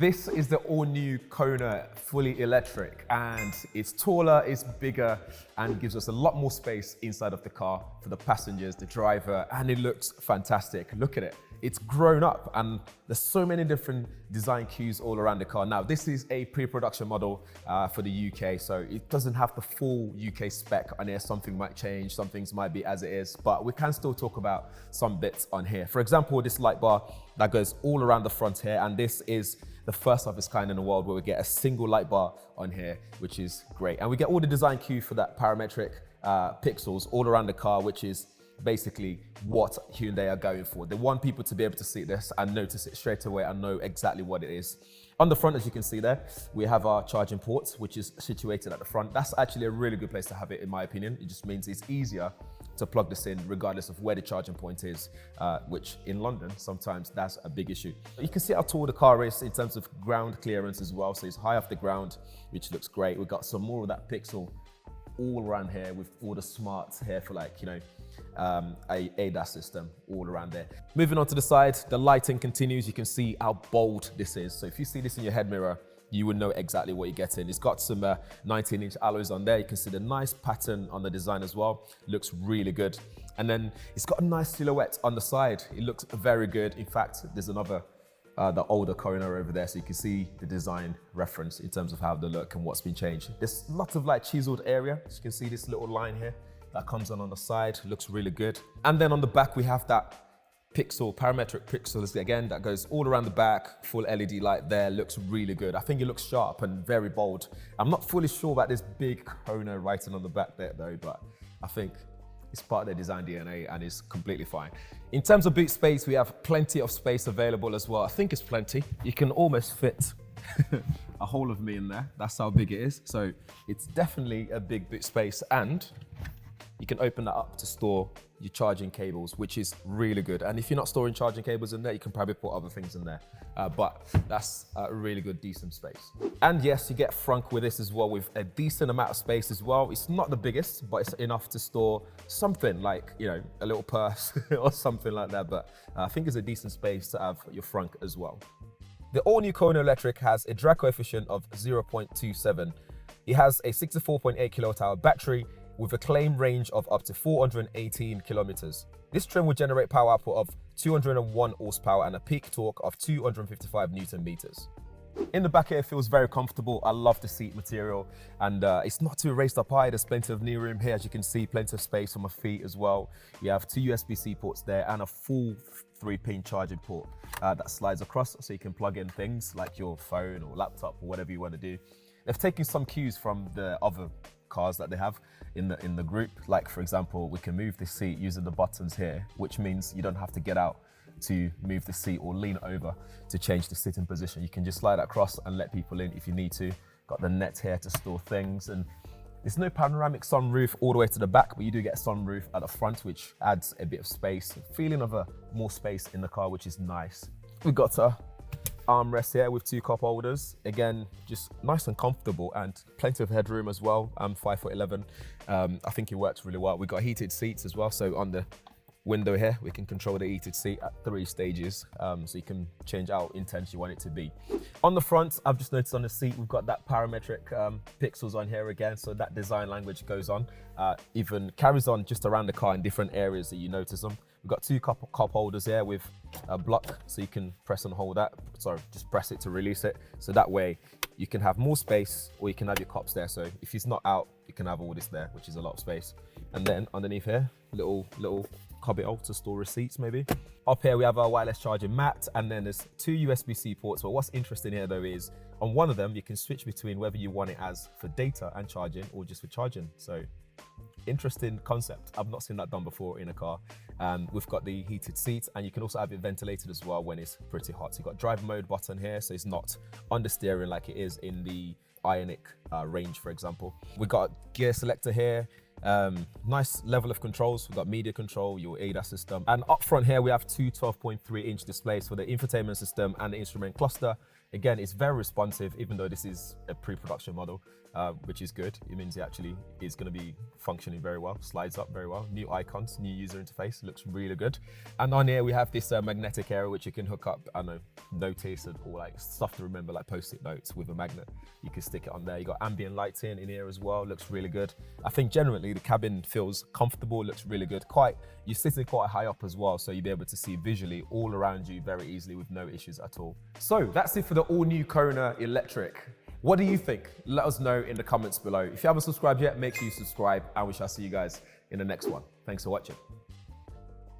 This is the all-new Kona fully electric, and it's taller, it's bigger, and gives us a lot more space inside of the car for the passengers, the driver, and it looks fantastic. Look at it. It's grown up, and there's so many different design cues all around the car. Now, this is a pre-production model for the UK, so it doesn't have the full UK spec on here. Something might change, some things might be as it is, but we can still talk about some bits on here. For example, this light bar that goes all around the front here, and this is the first of its kind in the world where we get a single light bar on here, which is great. And we get all the design cue for that parametric pixels all around the car, which is basically what Hyundai are going for. They want people to be able to see this and notice it straight away and know exactly what it is. On the front, as you can see there, we have our charging ports, which is situated at the front. That's actually a really good place to have it, in my opinion. It just means it's easier to plug this in regardless of where the charging point is, which in London, sometimes that's a big issue. You can see how tall the car is in terms of ground clearance as well. So it's high off the ground, which looks great. We've got some more of that pixel all around here with all the smarts here for, like, you know, a ADAS system all around there. Moving on to the side, the lighting continues. You can see how bold this is. So if you see this in your head mirror, you would know exactly what you're getting. It's got some 19-inch alloys on there. You can see the nice pattern on the design as well. Looks really good. And then it's got a nice silhouette on the side. It looks very good. In fact, there's another, the older Kona over there, so you can see the design reference in terms of how they look and what's been changed. There's lots of like chiseled area. As you can see this little line here that comes on the side, looks really good. And then on the back, we have that parametric pixels again, that goes all around the back, full LED light there, looks really good. I think it looks sharp and very bold. I'm not fully sure about this big Kona writing on the back there though, but I think it's part of their design DNA and it's completely fine. In terms of boot space, we have plenty of space available as well. I think it's plenty. You can almost fit a whole of me in there. That's how big it is. So it's definitely a big boot space, and you can open that up to store your charging cables, which is really good. And if you're not storing charging cables in there, you can probably put other things in there. But that's a really good, decent space. And yes, you get frunk with this as well, with a decent amount of space as well. It's not the biggest, but it's enough to store something like, you know, a little purse or something like that. But I think it's a decent space to have your frunk as well. The all-new Kona Electric has a drag coefficient of 0.27. It has a 64.8 kilowatt-hour battery with a claimed range of up to 418 kilometers. This trim will generate power output of 201 horsepower and a peak torque of 255 Newton meters. In the back here, it feels very comfortable. I love the seat material, and it's not too raised up high. There's plenty of knee room here, as you can see, plenty of space for my feet as well. You have two USB-C ports there and a full 3-pin charging port that slides across, so you can plug in things like your phone or laptop or whatever you want to do. They've taken some cues from the other cars that they have in the group. Like, for example, we can move the seat using the buttons here, which means you don't have to get out to move the seat or lean over to change the sitting position. You can just slide across and let people in if you need to. Got the net here to store things, and there's no panoramic sunroof all the way to the back, but you do get a sunroof at the front, which adds a bit of space, feeling of more space in the car, which is nice. We've got a armrest here with 2 cup holders. Again, just nice and comfortable, and plenty of headroom as well. I'm 5'11". I think it works really well. We've got heated seats as well, so on the window here, we can control the heated seat at 3 stages, so you can change how intense you want it to be. On the front, I've just noticed on the seat, we've got that parametric pixels on here again, so that design language goes on, even carries on just around the car in different areas that you notice them. We've got 2 cup holders here with a block, so you can press and hold that. Sorry, just press it to release it. So that way you can have more space, or you can have your cups there. So if it's not out, you can have all this there, which is a lot of space. And then underneath here, little cubby to store receipts maybe. Up here we have our wireless charging mat, and then there's 2 USB-C ports. But what's interesting here though is on one of them, you can switch between whether you want it as for data and charging or just for charging. So interesting concept. I've not seen that done before in a car. We've got the heated seats, and you can also have it ventilated as well when it's pretty hot. So you've got drive mode button here, so it's not on the steering like it is in the Ioniq range, for example. We've got gear selector here. Nice level of controls. We've got media control, your ADAS system, and up front here we have 2 12.3-inch displays for the infotainment system and the instrument cluster. Again, it's very responsive, even though this is a pre-production model. which is good. It means it actually is going to be functioning very well, slides up very well. New icons, new user interface, looks really good. And on here we have this magnetic area which you can hook up, I don't know, notice or like stuff to remember, like post-it notes with a magnet. You can stick it on there. You got ambient lighting in here as well, looks really good. I think generally the cabin feels comfortable, looks really good. You're sitting quite high up as well, so you'll be able to see visually all around you very easily with no issues at all. So that's it for the all-new Kona Electric. What do you think? Let us know in the comments below. If you haven't subscribed yet, make sure you subscribe, and we shall see you guys in the next one. Thanks for watching.